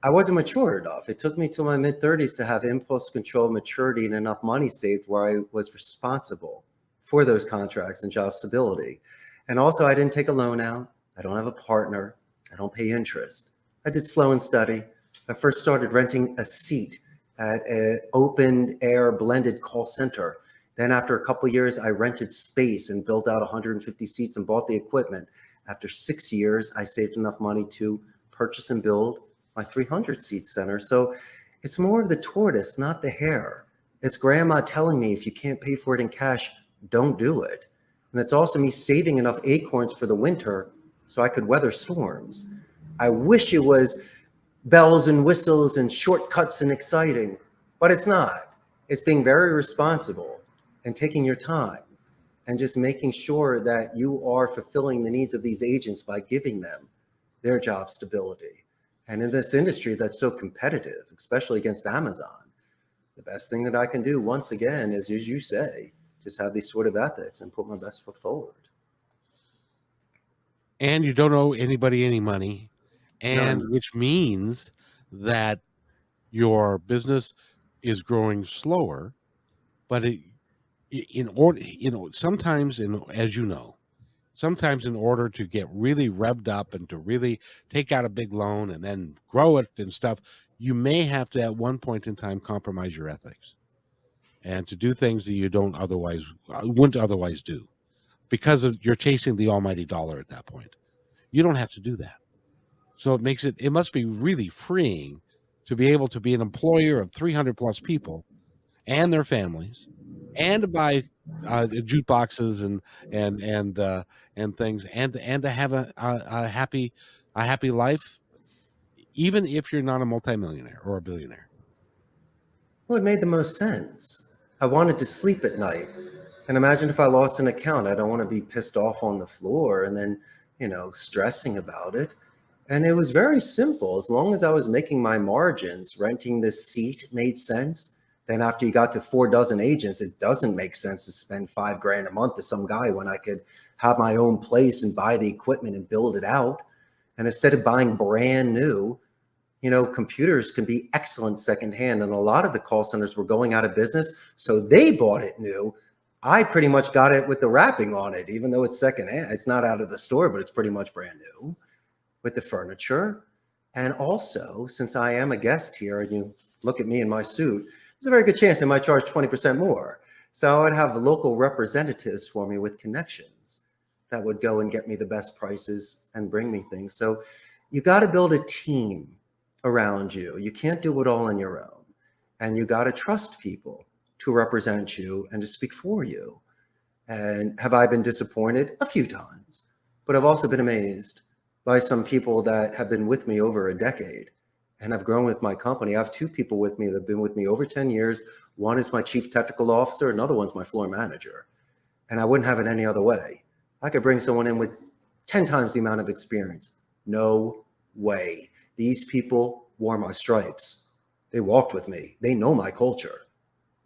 I wasn't mature enough. It took me till my mid 30s to have impulse control, maturity, and enough money saved where I was responsible for those contracts and job stability. And also, I didn't take a loan out. I don't have a partner. I don't pay interest. I did slow and steady. I first started renting a seat at an open air blended call center. Then after a couple of years, I rented space and built out 150 seats and bought the equipment. After 6 years, I saved enough money to purchase and build my 300 seat center. So it's more of the tortoise, not the hare. It's grandma telling me if you can't pay for it in cash, don't do it. And it's also me saving enough acorns for the winter so I could weather storms. I wish it was bells and whistles and shortcuts and exciting, but it's not. It's being very responsible and taking your time and just making sure that you are fulfilling the needs of these agents by giving them their job stability. And in this industry that's so competitive, especially against Amazon, the best thing that I can do, once again, is, as you say, just have these sort of ethics and put my best foot forward. And you don't owe anybody any money, and None. which means that your business is growing slower, but in order, sometimes as you know, sometimes in order to get really revved up and to really take out a big loan and then grow it and stuff, you may have to at one point in time compromise your ethics and to do things that you don't otherwise wouldn't otherwise do because you're chasing the almighty dollar at that point. You don't have to do that. So it must be really freeing to be able to be an employer of 300 plus people and their families and to buy jukeboxes and things and to have a happy life, even if you're not a multimillionaire or a billionaire. Well, it made the most sense. I wanted to sleep at night. And imagine if I lost an account, I don't want to be pissed off on the floor and then, stressing about it. And it was very simple. As long as I was making my margins, renting this seat made sense. Then after you got to 4 dozen agents, it doesn't make sense to spend $5,000 a month to some guy when I could have my own place and buy the equipment and build it out. And instead of buying brand new, computers can be excellent secondhand. And a lot of the call centers were going out of business. So they bought it new. I pretty much got it with the wrapping on it, even though it's secondhand. It's not out of the store, but it's pretty much brand new with the furniture. And also, since I am a guest here and you look at me in my suit, there's a very good chance I might charge 20% more. So I would have local representatives for me with connections that would go and get me the best prices and bring me things. So you got to build a team around you. You can't do it all on your own. And you got to trust people to represent you and to speak for you. And have I been disappointed? A few times. But I've also been amazed by some people that have been with me over a decade and have grown with my company. I have 2 people with me that have been with me over 10 years. One is my chief technical officer. Another one's my floor manager. And I wouldn't have it any other way. I could bring someone in with 10 times the amount of experience. No way. These people wore my stripes. They walked with me. They know my culture.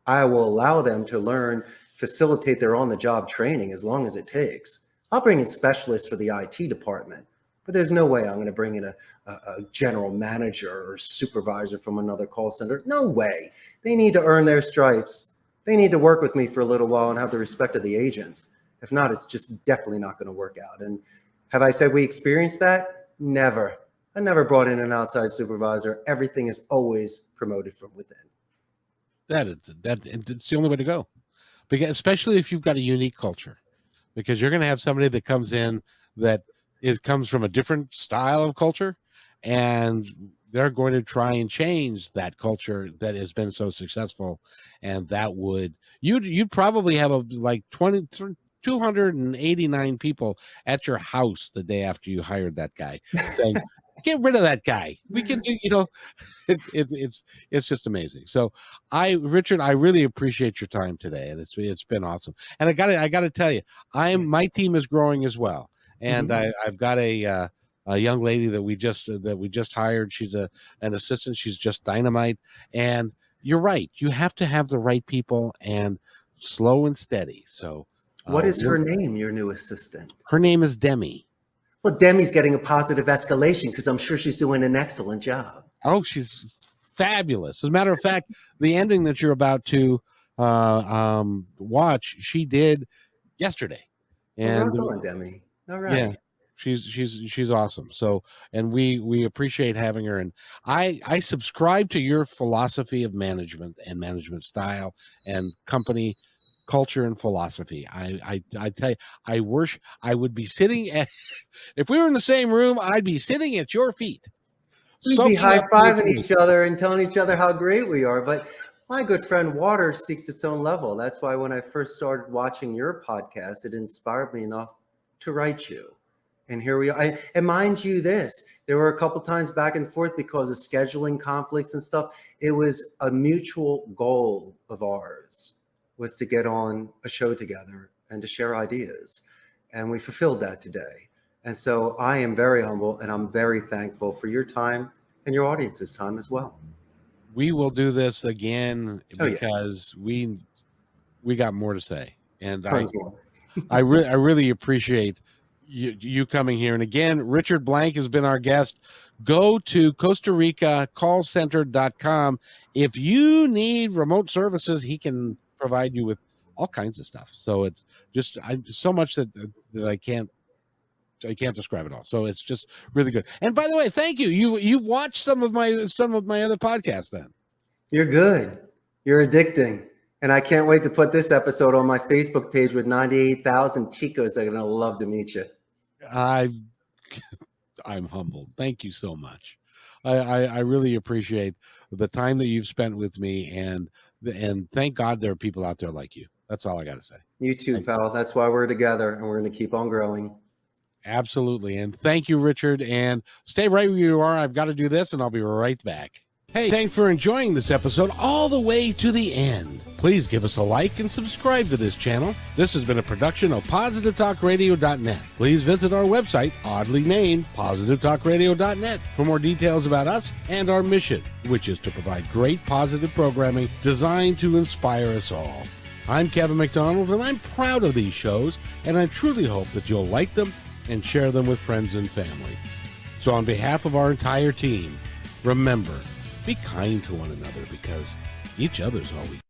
I will allow them to learn, facilitate their on-the-job training as long as it takes. I'll bring in specialists for the IT department, but there's no way I'm going to bring in a general manager or supervisor from another call center. No way. They need to earn their stripes. They need to work with me for a little while and have the respect of the agents. If not, it's just definitely not going to work out. And have I said we experienced that? Never. I never brought in an outside supervisor. Everything is always promoted from within. It's the only way to go, because especially if you've got a unique culture, because you're going to have somebody that comes in that comes from a different style of culture, and they're going to try and change that culture that has been so successful, and that would you'd probably have a like 289 people at your house the day after you hired that guy saying, get rid of that guy. We can do, it's just amazing. So Richard, I really appreciate your time today. And it's been awesome. And I gotta tell you, my team is growing as well. And I've got a young lady that we just hired. She's an assistant. She's just dynamite. And you're right. You have to have the right people and slow and steady. So what is her name, your new assistant? Her name is Demi. Well, Demi's getting a positive escalation because I'm sure she's doing an excellent job. Oh, she's fabulous. As a matter of fact, the ending that you're about to watch, she did yesterday. And well done, Demi. All right. Yeah, she's awesome. So, and we appreciate having her. And I subscribe to your philosophy of management and management style and company culture and philosophy. I tell you, I would be sitting at, if we were in the same room, I'd be sitting at your feet. We'd be high-fiving each other and telling each other how great we are. But my good friend, water seeks its own level. That's why when I first started watching your podcast, it inspired me enough to write you. And here we are. And mind you this, there were a couple times back and forth because of scheduling conflicts and stuff. It was a mutual goal of ours, was to get on a show together and to share ideas. And we fulfilled that today. And so I am very humble and I'm very thankful for your time and your audience's time as well. We will do this again because we got more to say. And I really appreciate you coming here. And again, Richard Blank has been our guest. Go to Costa Rica callcenter.com. If you need remote services, he can provide you with all kinds of stuff. So it's just so much that I can't describe it all. So it's just really good. And by the way, thank you. You watched some of my other podcasts then. You're good. You're addicting. And I can't wait to put this episode on my Facebook page with 98,000 chicos that are going to love to meet you. I'm humbled. Thank you so much. I really appreciate the time that you've spent with me, and thank God there are people out there like you. That's all I got to say. You too, pal. That's why we're together, and we're going to keep on growing. Absolutely. And thank you, Richard. And stay right where you are. I've got to do this, and I'll be right back. Hey, thanks for enjoying this episode all the way to the end. Please give us a like and subscribe to this channel. This has been a production of PositiveTalkRadio.net. Please visit our website, oddly named PositiveTalkRadio.net, for more details about us and our mission, which is to provide great positive programming designed to inspire us all. I'm Kevin McDonald, and I'm proud of these shows, and I truly hope that you'll like them and share them with friends and family. So on behalf of our entire team, remember, be kind to one another because each other's all we